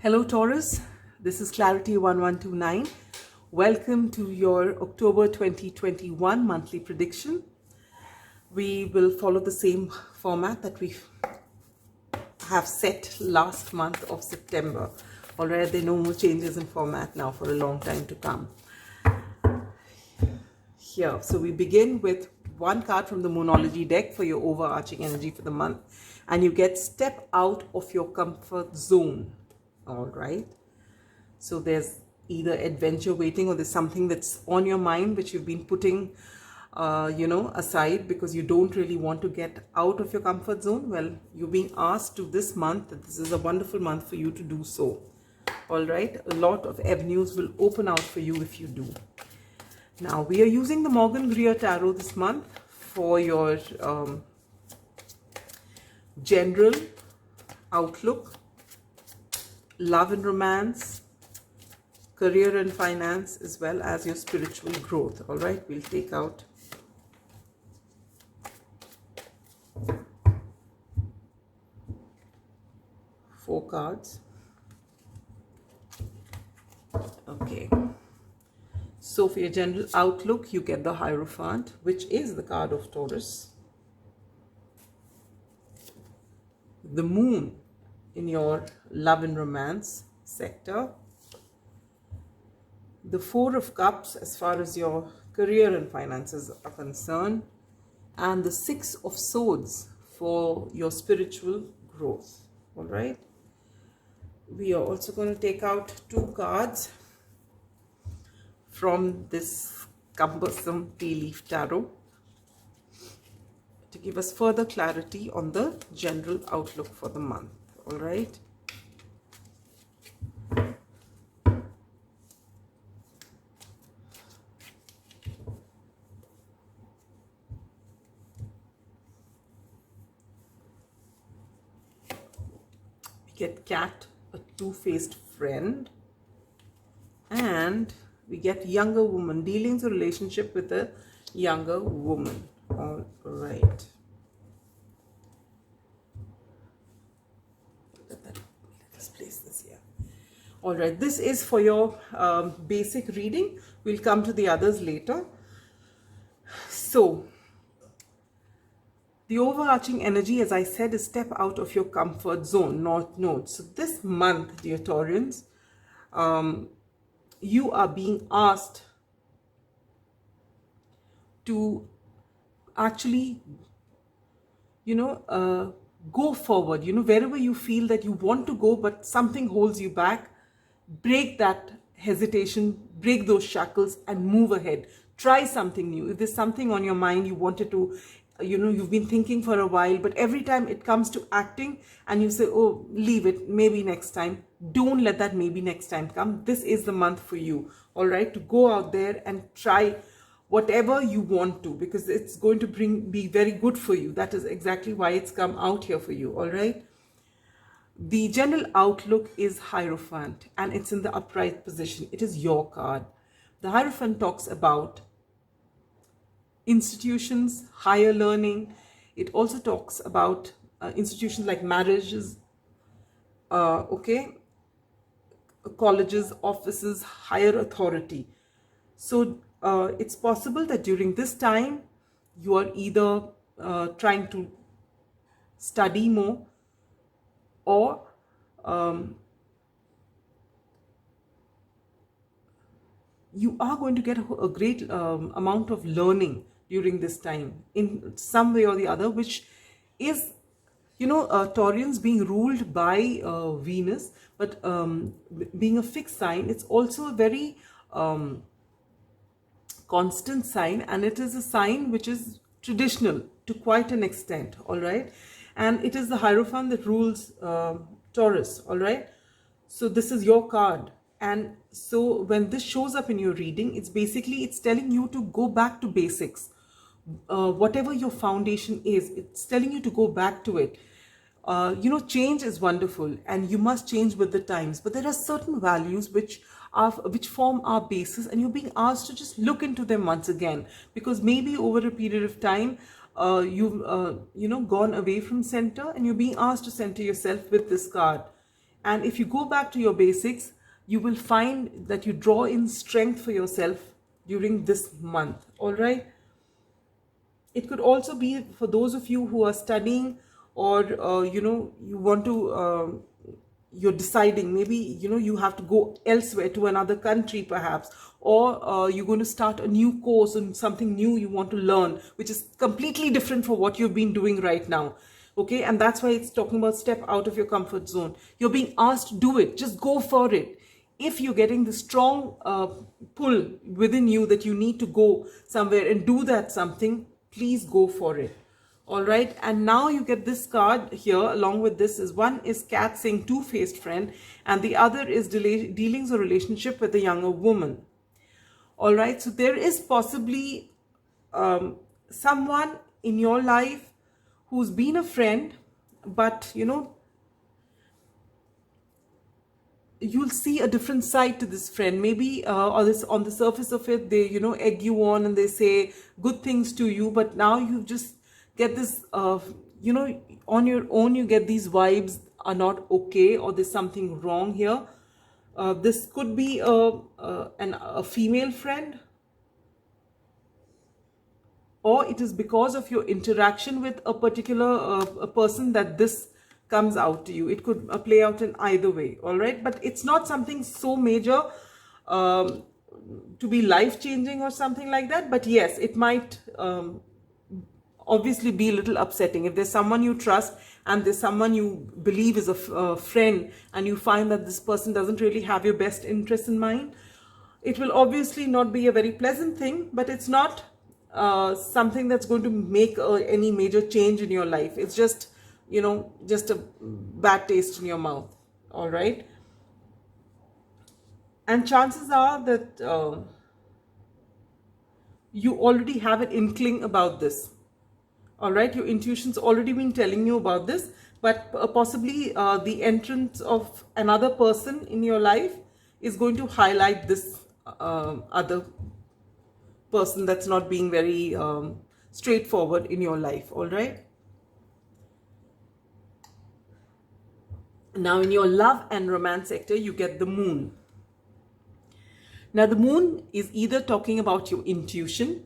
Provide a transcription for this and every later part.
Hello Taurus, this is Clarity 1129. Welcome to your October 2021 monthly prediction. We will follow the same format that we have set last month of September. Alright, there are no more changes in format now for a long time to come. Here, so we begin with one card from the Moonology deck for your overarching energy for the month, and you get step out of your comfort zone. All right, so there's either adventure waiting, or there's something that's on your mind which you've been putting aside because you don't really want to get out of your comfort zone. Well, you're being asked to this month, that this is a wonderful month for you to do so. All right, a lot of avenues will open out for you if you do. Now we are using the Morgan Greer Tarot this month for your general outlook, love and romance, career and finance, as well as your spiritual growth. All right, we'll take out four cards. Okay, so for your general outlook, you get the Hierophant, which is the card of Taurus. The Moon in your love and romance sector. The Four of Cups as far as your career and finances are concerned. And the Six of Swords for your spiritual growth. All right. We are also going to take out two cards from this cumbersome tea leaf tarot to give us further clarity on the general outlook for the month. All right. We get Cat, a two-faced friend, and we get younger woman, dealings or relationship with a younger woman. All right. Let's place this here. All right, this is for your basic reading. We'll come to the others later. So the overarching energy, as I said, is step out of your comfort zone, North Node. So this month, dear Taurians, you are being asked to actually, go forward, wherever you feel that you want to go, but something holds you back. Break that hesitation, break those shackles and move ahead. Try something new. If there's something on your mind you wanted to, you've been thinking for a while, but every time it comes to acting and you say, oh, leave it, maybe next time. Don't let that maybe next time come. This is the month for you, all right, to go out there and try whatever you want to, because it's going to be very good for you. That is exactly why it's come out here for you, all right. The general outlook is Hierophant, and it's in the upright position. It is your card. The Hierophant talks about institutions, higher learning. It also talks about institutions like marriages, colleges, offices, higher authority. So it's possible that during this time you are either trying to study more, or you are going to get a great amount of learning during this time in some way or the other, which is, Taurians being ruled by Venus, but being a fixed sign, it's also a very constant sign, and it is a sign which is traditional to quite an extent, all right. And it is the Hierophant that rules Taurus, all right. So this is your card, and so when this shows up in your reading, it's telling you to go back to basics. Whatever your foundation is, it's telling you to go back to it. Change is wonderful, and you must change with the times, but there are certain values which form our basis, and you're being asked to just look into them once again, because maybe over a period of time you've gone away from center, and you're being asked to center yourself with this card. And if you go back to your basics, you will find that you draw in strength for yourself during this month. All right. It could also be for those of you who are studying, or you want to you're deciding, maybe you have to go elsewhere to another country perhaps, or you're going to start a new course and something new you want to learn, which is completely different from what you've been doing right now. Okay, and that's why it's talking about step out of your comfort zone. You're being asked to do it. Just go for it. If you're getting the strong pull within you that you need to go somewhere and do that something, please go for it. All right. And now you get this card here along with this. Is one is cat saying two-faced friend, and the other is dealings or relationship with a younger woman. All right. So there is possibly someone in your life who's been a friend, but you'll see a different side to this friend. Maybe or this, on the surface of it, they egg you on and they say good things to you, but now you just get this on your own, you get these vibes are not okay, or there's something wrong here. This could be a female friend, or it is because of your interaction with a particular a person that this comes out to you. It could play out in either way. All right, but it's not something so major to be life-changing or something like that. But yes, it might obviously be a little upsetting if there's someone you trust and there's someone you believe is a friend, and you find that this person doesn't really have your best interest in mind. It will obviously not be a very pleasant thing, but it's not something that's going to make any major change in your life. It's just just a bad taste in your mouth. All right. And chances are that you already have an inkling about this. All right, your intuition's already been telling you about this, but possibly the entrance of another person in your life is going to highlight this other person that's not being very straightforward in your life. All right. Now in your love and romance sector, you get the moon. Now the moon is either talking about your intuition,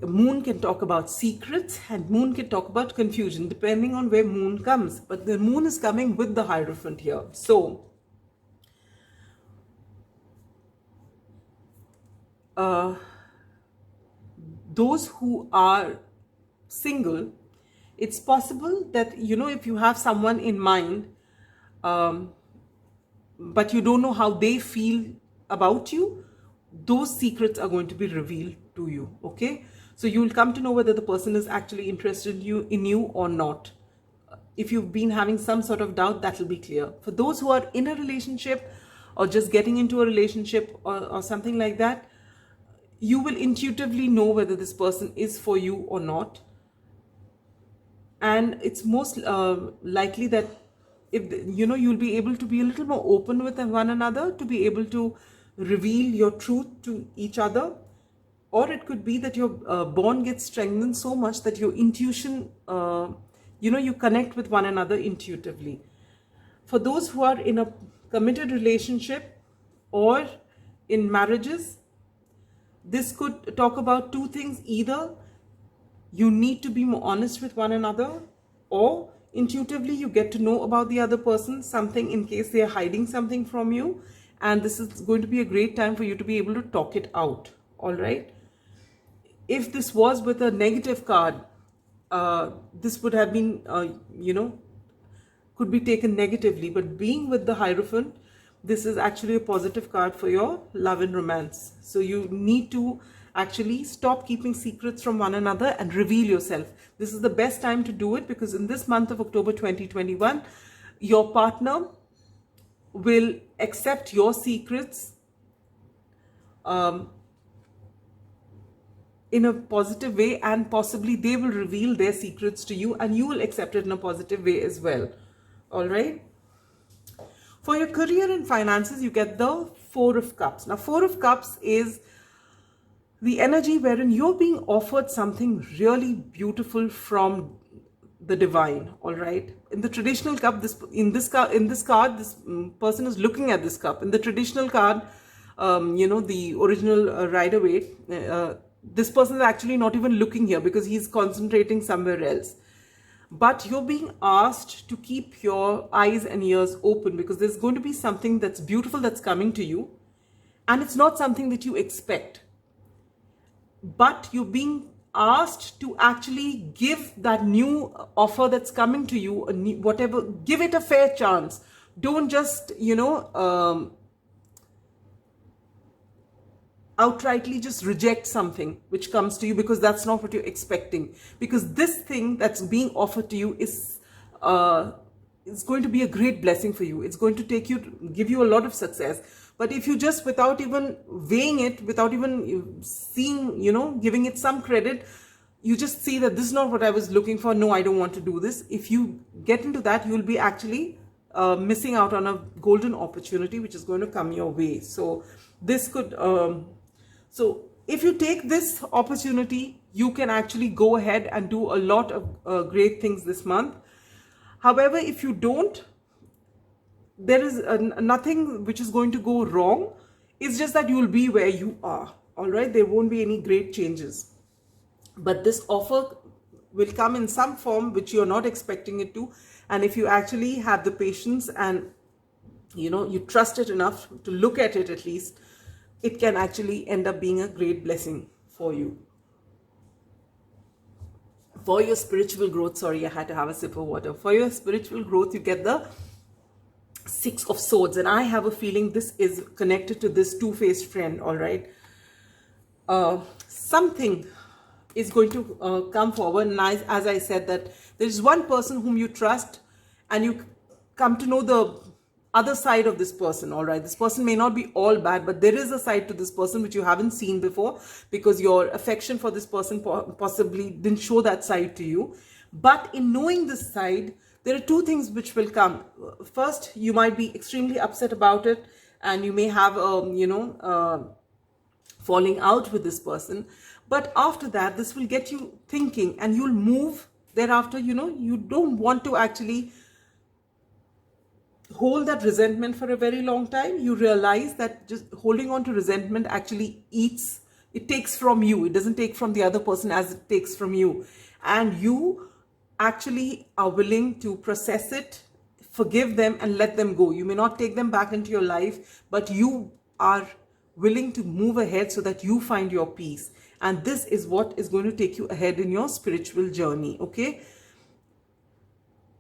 moon can talk about secrets, and moon can talk about confusion, depending on where moon comes. But the moon is coming with the Hierophant here. So those who are single, it's possible that if you have someone in mind, but you don't know how they feel about you, those secrets are going to be revealed to you. Okay, so you will come to know whether the person is actually interested in you or not. If you've been having some sort of doubt, that will be clear. For those who are in a relationship or just getting into a relationship or something like that, you will intuitively know whether this person is for you or not. And it's most likely that if you'll be able to be a little more open with one another, to be able to reveal your truth to each other. Or it could be that your bond gets strengthened so much that your intuition, you connect with one another intuitively. For those who are in a committed relationship or in marriages, this could talk about two things. Either you need to be more honest with one another, or intuitively you get to know about the other person something in case they are hiding something from you, and this is going to be a great time for you to be able to talk it out. All right. If this was with a negative card, this would have been could be taken negatively, but being with the Hierophant, this is actually a positive card for your love and romance. So you need to actually stop keeping secrets from one another and reveal yourself. This is the best time to do it, because in this month of October 2021, your partner will accept your secrets in a positive way, and possibly they will reveal their secrets to you and you will accept it in a positive way as well. All right. For your career and finances, you get the Four of Cups. Now, Four of Cups is the energy wherein you're being offered something really beautiful from the divine. All right, in the traditional cup, in this card, this person is looking at this cup. In the traditional card, the original Rider-Waite, this person is actually not even looking here because he's concentrating somewhere else. But you're being asked to keep your eyes and ears open, because there's going to be something that's beautiful that's coming to you, and it's not something that you expect, but you're being asked to actually give that new offer that's coming to you, whatever, give it a fair chance. Don't just, outrightly just reject something which comes to you, because that's not what you're expecting. Because this thing that's being offered to you is going to be a great blessing for you. It's going to give you a lot of success. But if you just, without even weighing it, without even seeing, giving it some credit, you just see that this is not what I was looking for. No, I don't want to do this. If you get into that, you'll be actually missing out on a golden opportunity which is going to come your way. So this could, so if you take this opportunity, you can actually go ahead and do a lot of great things this month. However, if you don't, there is nothing which is going to go wrong. It's just that you will be where you are. All right, there won't be any great changes. But this offer will come in some form which you're not expecting it to. And if you actually have the patience and, you trust it enough to look at it at least, it can actually end up being a great blessing for you. For your spiritual growth, sorry, I had to have a sip of water. For your spiritual growth, you get the Six of Swords. And I have a feeling this is connected to this two-faced friend, all right? Something is going to come forward. And as I said, that there is one person whom you trust, and you come to know the other side of this person, all right? This person may not be all bad, but there is a side to this person which you haven't seen before, because your affection for this person possibly didn't show that side to you. But in knowing this side, there are two things which will come. First, you might be extremely upset about it, and you may have, falling out with this person. But after that, this will get you thinking, and you'll move thereafter. You don't want to actually hold that resentment for a very long time. You realize that just holding on to resentment actually takes from you. It doesn't take from the other person as it takes from you. And you actually are willing to process it, forgive them, and let them go. You may not take them back into your life, but you are willing to move ahead so that you find your peace. And this is what is going to take you ahead in your spiritual journey, okay?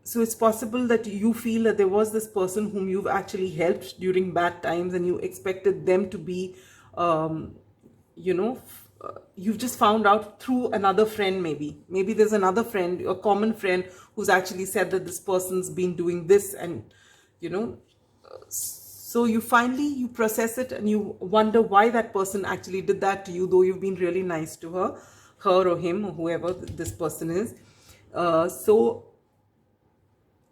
So it's possible that you feel that there was this person whom you've actually helped during bad times, and you expected them to be, you've just found out through another friend maybe. Maybe there's another friend, a common friend, who's actually said that this person's been doing this, and, so you process it, and you wonder why that person actually did that to you, though you've been really nice to her or him, or whoever this person is. So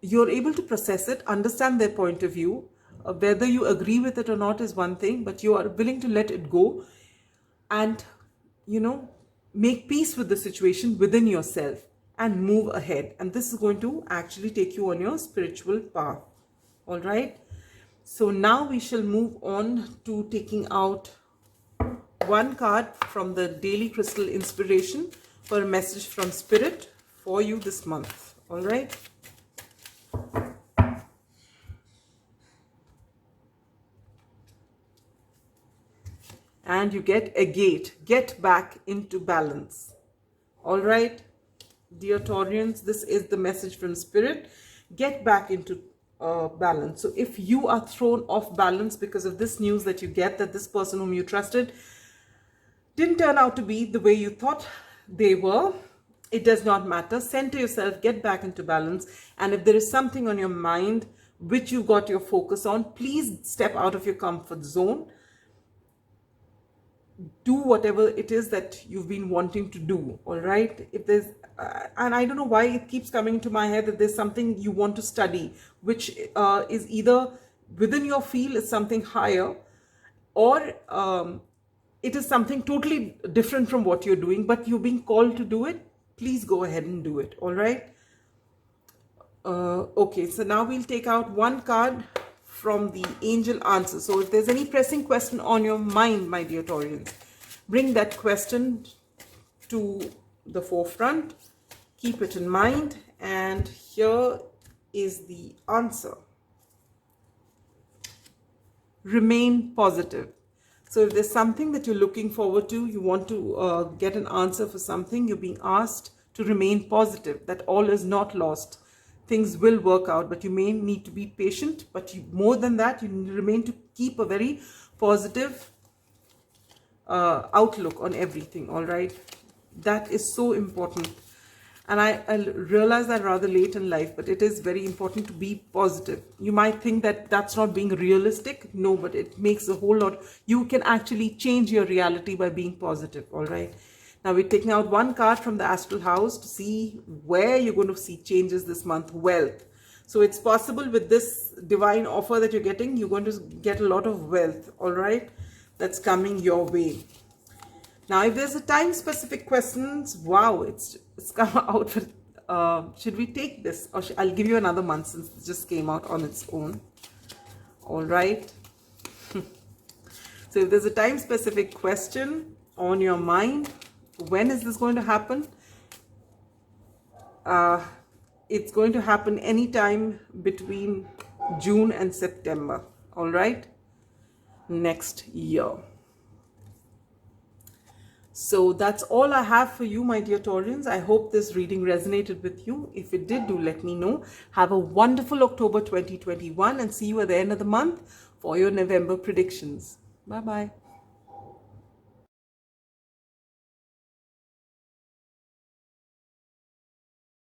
you're able to process it, understand their point of view. Whether you agree with it or not is one thing, but you are willing to let it go and, make peace with the situation within yourself and move ahead. And this is going to actually take you on your spiritual path. All right. So now we shall move on to taking out one card from the Daily Crystal Inspiration for a message from Spirit for you this month. All right. And you get a gate. Get back into balance. All right, dear Taurians, this is the message from Spirit. Get back into balance. So if you are thrown off balance because of this news that you get, that this person whom you trusted didn't turn out to be the way you thought they were, it does not matter. Center yourself, get back into balance. And if there is something on your mind which you got your focus on, please step out of your comfort zone. Do whatever it is that you've been wanting to do. All right. If there's, and I don't know why it keeps coming into my head that there's something you want to study, which is either within your field, is something higher, or it is something totally different from what you're doing, but you're being called to do it. Please go ahead and do it. All right. Okay, so now we'll take out one card from the angel answer. So if there's any pressing question on your mind, my dear Taurians, bring that question to the forefront, keep it in mind, and here is the answer. Remain positive. So if there's something that you're looking forward to, you want to get an answer for something, you're being asked to remain positive, that all is not lost. Things will work out, but you may need to be patient. But more than that, you remain to keep a very positive outlook on everything, all right? That is so important. And I realized that rather late in life, but it is very important to be positive. You might think that that's not being realistic. No, but it makes a whole lot. You can actually change your reality by being positive, all right? Now we're taking out one card from the astral house to see where you're going to see changes this month. Wealth. So it's possible with this divine offer that you're getting, you're going to get a lot of wealth, all right? That's coming your way. Now, if there's a time-specific questions, wow, it's come out with, should we take this? Or I'll give you another month since it just came out on its own. All right. So if there's a time-specific question on your mind, when is this going to happen? It's going to happen anytime between June and September. All right. Next year. So that's all I have for you, my dear Taurians. I hope this reading resonated with you. If it did, do let me know. Have a wonderful October 2021 and see you at the end of the month for your November predictions. Bye-bye.